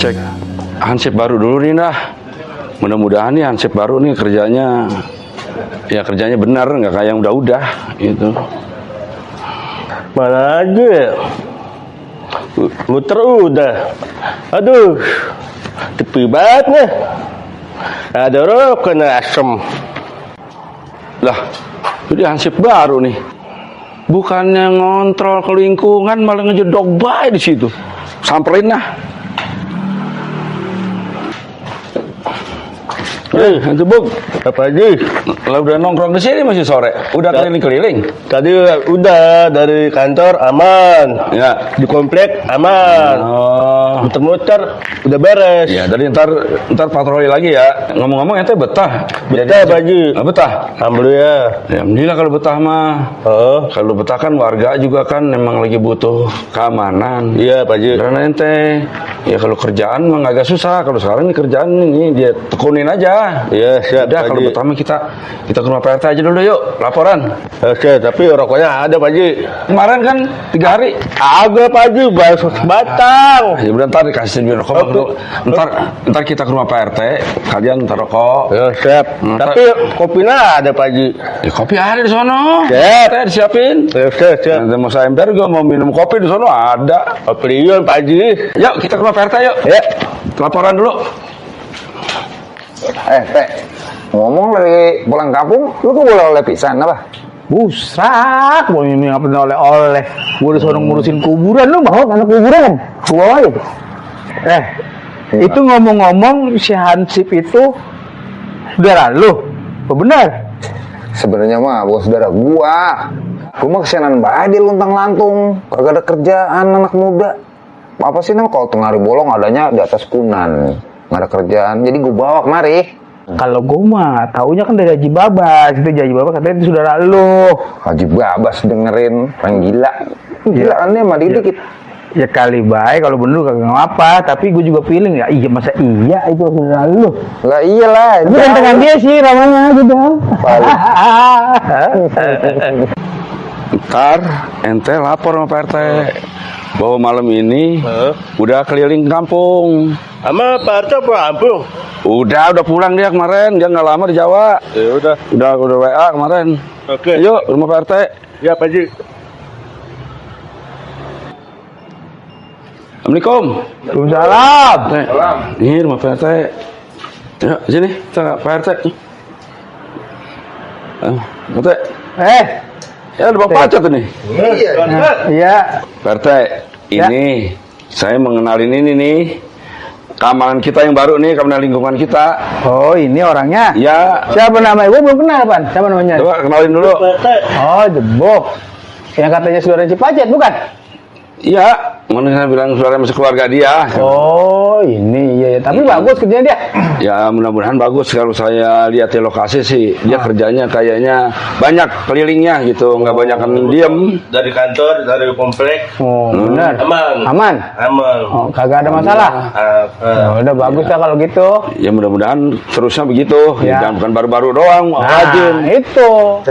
cek hansip baru dulu nih dah. Mudah-mudahan nih hansip baru nih kerjanya benar, nggak kayak yang udah-udah gitu. Mana aja ya? Muter udah. Aduh, tepi banget nih. Ada orang kena asem. Lah, jadi hansip baru nih. Bukannya ngontrol ke lingkungan malah ngejedok baik di situ. Samperin lah. Itu Bung, Apa aja? lah udah nongkrong di sini masih sore. Udah keliling-keliling. Tadi udah dari kantor aman. Ya. Di komplek aman. Oh. Muter-muter udah beres. Ya, dari ntar patroli lagi ya. Ngomong-ngomong ente betah. Betah, Pak Haji. Nggak betah. Alhamdulillah. Ya, alhamdulillah kalau betah mah. Oh, Kalau betah kan warga juga kan memang lagi butuh keamanan. iya Pak Haji. Karena ente ya kalau kerjaan mah agak susah. Kalau sekarang ini kerjaan ini dia tekunin aja. Iya, siap Udah Pak kalau Haji. betah mah kita ke rumah PRT aja dulu yuk, laporan. Oke, tapi rokoknya ada Pak Haji. Kemarin kan 3 hari. Agak Pak Haji, batang. Ya udah ntar dikasih duit rokok. Ntar kita ke rumah PRT, kalian ntar rokok. Ya, siap. Ntar- Tapi kopinya ada Pak Haji. Ya, kopi ada di sono. Siap. Teh disiapin. Siap. Nanti mau saya ember juga mau minum kopi di sono ada. Kopi Pak Haji. Yuk kita ke rumah PRT yuk. Ya. Laporan dulu. Teh, ngomong dari pulang kampung, lu kok boleh oleh pisan apa? Busrak, mau ini apa oleh-oleh. Gue disuruh ngurusin kuburan, lu mau anak kuburan? Gua aja. Itu ngomong-ngomong si Hansip itu saudara lu, apa benar? Sebenarnya mah bukan saudara gua mah kesianan banget dia luntang-lantung, kagak ada kerjaan anak muda. Apa sih namanya kalau tengah hari bolong adanya di atas kunan, nggak ada kerjaan, jadi gua bawa kemari. Kalau gue mah taunya kan dari Haji Babas, itu Haji Babas katanya itu saudara lu. Haji Babas dengerin, orang gila. Gila kan dia mah dikit. Ya kali baik kalau bener kagak ngapa, tapi gue juga feeling ya iya masa iya itu saudara lu. Lah iyalah. Itu gantengan dia sih ramanya gitu. Ntar ente lapor sama PRT bahwa malam ini udah keliling kampung. Sama Pak Harto Ampung. Udah pulang dia kemarin, dia nggak lama di Jawa. Ya udah. Udah WA kemarin. Oke. Yuk rumah PRT. Ya Pak Haji. Assalamualaikum. Waalaikumsalam. Ini rumah PRT. Ya sini kita PRT. PRT. Ya udah bawa pacot nih. Iya. PRT, ini saya mengenalin ini nih. Keamanan kita yang baru nih, keamanan lingkungan kita. Oh ini orangnya. Ya, Siapa namanya? Gue belum kenal Pan. Siapa namanya? coba kenalin dulu. Oh Jebok. Yang katanya saudara Cipacet bukan? Iya, mana saya bilang suara masuk keluarga dia. Oh ini iya. Tapi bagus kerjanya dia. Ya mudah-mudahan bagus kalau saya lihat di lokasi sih. Dia kerjanya kayaknya banyak kelilingnya gitu, nggak banyak kan diem. Dari kantor, dari komplek. Oh benar. Aman. Aman. Oh kagak ada masalah. Ya udah bagus lah kalau gitu. Ya mudah-mudahan terusnya begitu. Ya. Jangan bukan baru-baru doang, rajin. Itu.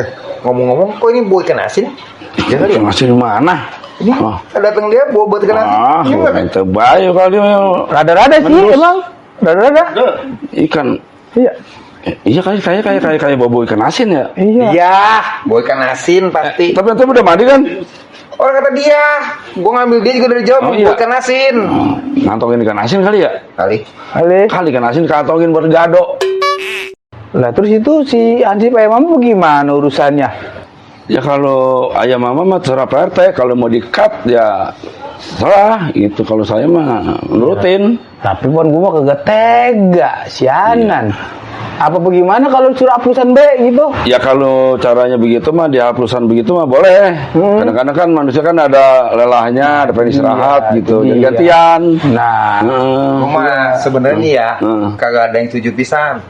Ngomong-ngomong, kok ini bawa ikan asin? Ya kali masih di mana? Ini Oh. datang dia bawa buat ikan asin. Ente bayu kali Rada-rada sih Menus. emang. Rada-rada. ikan. Iya. Iya kayak bobo ikan asin ya. Iya. Iya, bawa ikan asin pasti. Tapi ente udah mandi kan? Orang kata dia, gua ngambil dia juga dari Jawa, Oh, bawa iya. ikan asin. Ngantongin ikan asin kali ya? Kali. Kali ikan asin kantongin buat gado. Lah terus itu si Hansip ayam mama gimana urusannya? Ya kalau ayam mama mah terserah PRT, kalau mau di-cut ya salah itu. Kalau saya mah nurutin. Tapi pun gua mah kagak tega, sianan. Apa bagaimana kalau suruh hapusan B gitu? Ya kalau caranya begitu mah dihaplusan begitu mah boleh. Kadang-kadang kan manusia kan ada lelahnya, ada pengen istirahat gitu. Jadi iya. gantian. Nah, Gua mah sebenarnya ya, Hmm. kagak ada yang setuju pisan.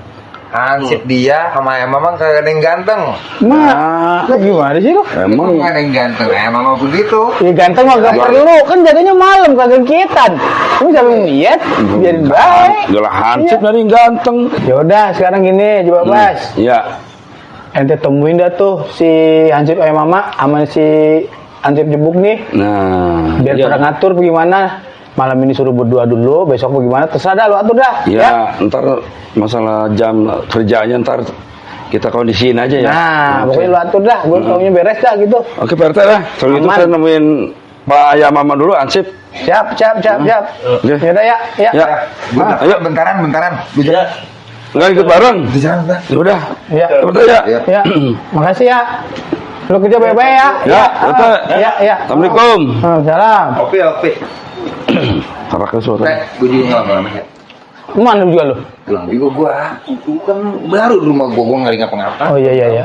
Hansip dia sama ayam mama kagak ada yang ganteng. Nah, Lah gimana sih lo? emang Kagak ada yang ganteng, ayam mama begitu. Ya ganteng mah gak perlu, kan jaganya malam kagak kitan. Tapi siapa yang lihat? Biarin baik. Udah Hansip dari ganteng. Ya udah, sekarang gini, coba Bas. Iya. Ente temuin dah tuh si Hansip ayam mama sama si Hansip Jebuk nih. Nah, Biar iya. pada ngatur bagaimana. malam ini suruh berdua dulu, besok bagaimana terserah dah lu atur dah. Ya, ntar masalah jam kerjanya ntar kita kondisiin aja ya. Nah, Oke. pokoknya lu atur dah, gue taunya beres dah gitu. Oke, Pak RT dah. Kalau gitu Aman. saya nemuin Pak Ayah Mama dulu, ansip. Siap. Oke. Ya udah ya. Ya. Ayo. Bentaran. Bicara. Enggak ikut bareng. Bicara. Ya udah. Ya. Pak RT ya. Ya. Makasih ya. Lu kerja baik-baik ya. Ya, Pak RT. Ya. Assalamualaikum. Salam. Oke. Apa ke suara? Gue juga lama-lama ya. Mana juga lu? Pulang juga gua. Itu kan baru di rumah gua nggak ngapa-ngapa. Oh iya. Ya.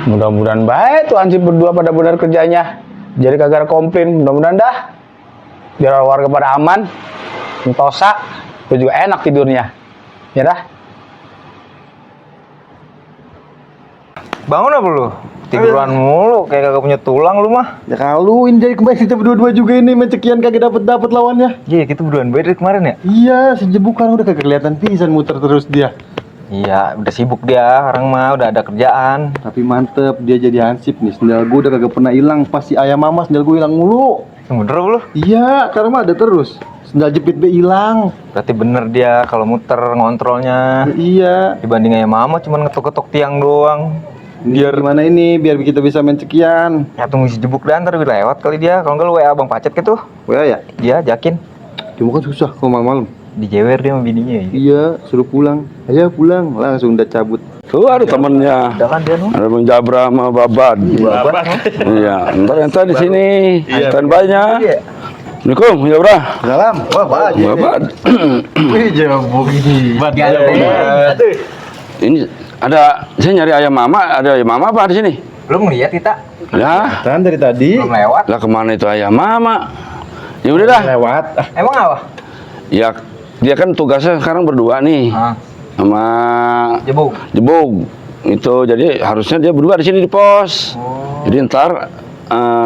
Mudah-mudahan baik tuh ansip berdua pada benar kerjanya. Jadi kagak ada komplain. Mudah-mudahan dah. Biar warga pada aman. Sentosa. Gue juga enak tidurnya. Ya dah. Bangun apa lu? Tiduran mulu, kayak kagak punya tulang lu mah. Ya kalau ini jadi kembali kita berdua juga ini mencekian kagak dapat lawannya. Iya, kita berduaan baik dari kemarin ya? Iya, sejebukan udah kagak kelihatan pisan muter terus dia. Iya, udah sibuk dia, orang mah udah ada kerjaan. Tapi mantep dia jadi hansip nih. Sendal gua udah kagak pernah hilang. Pas si ayam mama sendal gua hilang mulu. Yang bener apa lu? Iya, karena mah ada terus. Sendal jepit be hilang. Berarti bener dia kalau muter ngontrolnya. Iya. Dibanding ayam mama cuman ngetok-ketok tiang doang. Biar gimana ini? Biar kita bisa main cekian. Ya tunggu si jebuk dah, ntar lewat kali dia. Kalau enggak lu WA Abang Pacet gitu. Wah ya. Dia ajakin. Cuma kan susah kalau malam-malam. Dijewer dia sama bininya ya. Iya, suruh pulang. Ayo pulang, langsung udah cabut. Tuh ada temennya. Udah kan dia nu. Ada Bang Jabra sama Babat. Iya, ntar ente di sini. Standby-nya. Assalamualaikum, Jabra. Salam. Wah, Pak. Babat. Wih, jambuk ini. Ini ada saya nyari ayam mama, ada ayam mama apa di sini? Belum ngeliat kita. Lah, Kan dari tadi Belum lewat. lah kemana itu ayam mama? Ya udah dah. lewat. Emang apa? Ya dia kan tugasnya sekarang berdua nih Ah, sama jebuk. Jebug. Itu jadi harusnya dia berdua di sini di pos. Jadi ntar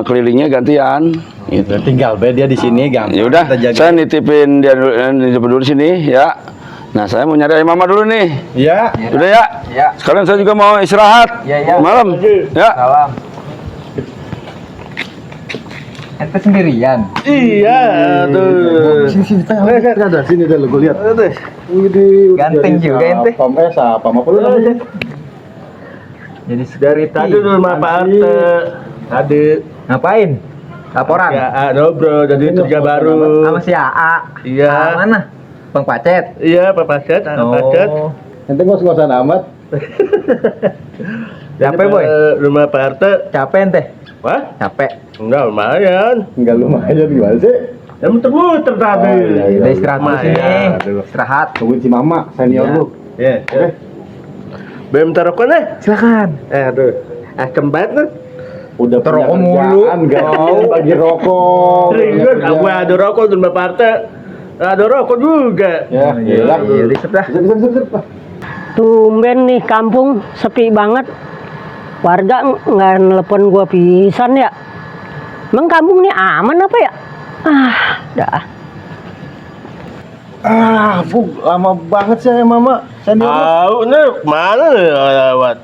kelilingnya gantian. Gitu. Tinggal be dia di sini gampang. Ya udah, Kita jaga. saya nitipin dia dulu di sini ya. Nah, saya mau nyari ayam mama dulu nih. Iya. Udah ya? Ya. Sekalian saya juga mau istirahat. Iya. Malam. Ya. Salam. Ente sendirian. Iya tuh. Sini tengah. Ada sini dah lu gua lihat. Ganteng juga ente. Siapa apa lu namanya? Jadi Dari tadi dulu sama Pak Arte. Tadi ngapain? Laporan. ya bro, jadi kerja baru. Sama si AA. Iya. AA mana? Bang Pacet. Iya, Pak Pacet, anak Pacet. Nanti ngos-ngosan amat. Capek, Boy? Rumah Pak Arte. Capek ente? Wah? Capek. Enggak lumayan. Enggak lumayan gimana sih? Ya muter-muter tadi. Udah istirahat dulu sini. Lumayan. Istirahat. Tungguin si Mama, senior Iya. lu. Iya. Oke. Bem rokok nih. Silakan. Aduh. Kembat nih. Udah punya Rokok mulu. kerjaan, gaul bagi rokok. Ribet, aku ada rokok di Mbak Parte. Ada rokok juga. Ya, Iya, disep dah. Bisa. Tumben nih kampung sepi banget. Warga nggak nelpon gua pisan ya. Emang kampung nih aman apa ya? Dah. Lama banget sih Mama. Senior. Tahu nih mana nih lewat.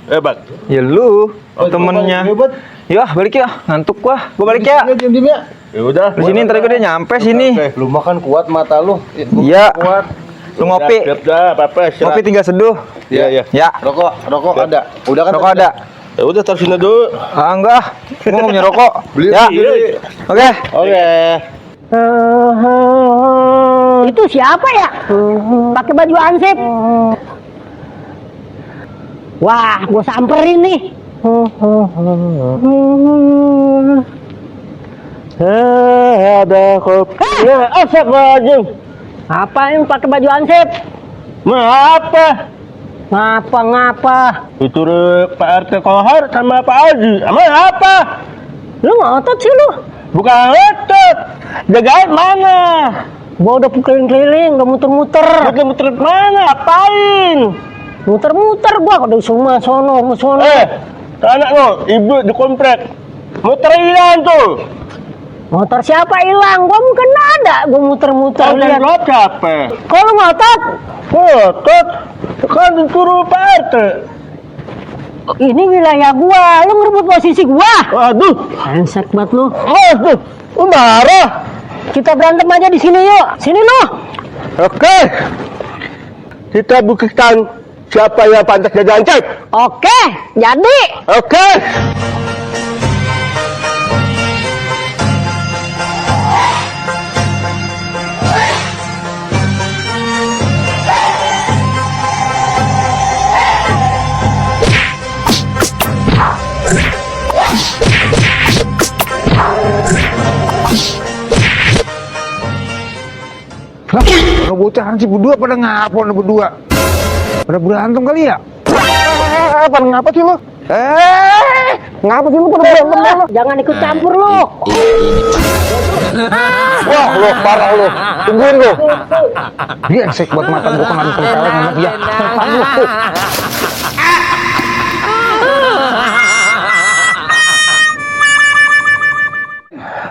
Bang. Ya lu, temennya. Hebat. Ya, balik ya. Ngantuk gua. Gua balik ya. Diam ya. Ya udah. Di sini ntar gua udah nyampe sini. Lu makan kuat mata lu. Iya. Kuat. Lu ngopi. Siap dah, apa-apa. Ngopi tinggal seduh. Iya. Ya. Rokok ada. Udah kan? Rokok ada. Ya udah taruh sini dulu. Enggak. Gua mau punya rokok. Beli. Ya. Beli. Oke. Oke. Itu siapa ya? Pakai baju ansip. Wah, gua samperin nih. Ada kopi. Ya, asap aja. Apa yang pakai baju ansip? Apa? Ngapa? Itu Pak RT Kohar sama Pak Haji. Sama apa? Lu ngotot sih lu. Bukan otot. Jagain mana? Gua udah keliling-keliling, udah muter-muter. Muter-muter mana? Apain? Muter-muter gua udah semua sono. Anak lo, ibu di komplek. Muter hilang tuh. Motor siapa hilang? Gua mungkin ada. Gua muter-muter Kalian lihat. lo capek. Kalau ngotot, Otot. Kan disuruh Pak RT. Ini wilayah gua, lu ngerebut posisi gua. Aduh, Brengsek banget lu. aduh, lu marah. Kita berantem aja di sini yuk. Sini lu. Oke, kita buktikan siapa yang pantas jadi hansip. Oke, jadi. Oke. Lah, kalau bocah hansip berdua pada ngapon berdua? Pada berantem kali ya? Apa ngapa sih lo? Ngapa sih lu pada berantem lu? Jangan ikut campur lu. Wah, lo parah lo. Tungguin lo. Dia sek buat mata gua pengen tempelin sama dia.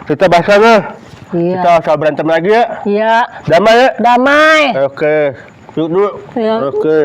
Kita bahas sana. Iya. Kita usah berantem lagi ya. Iya. Damai ya. Damai. Oke. Duduk dulu. Iya. Oke.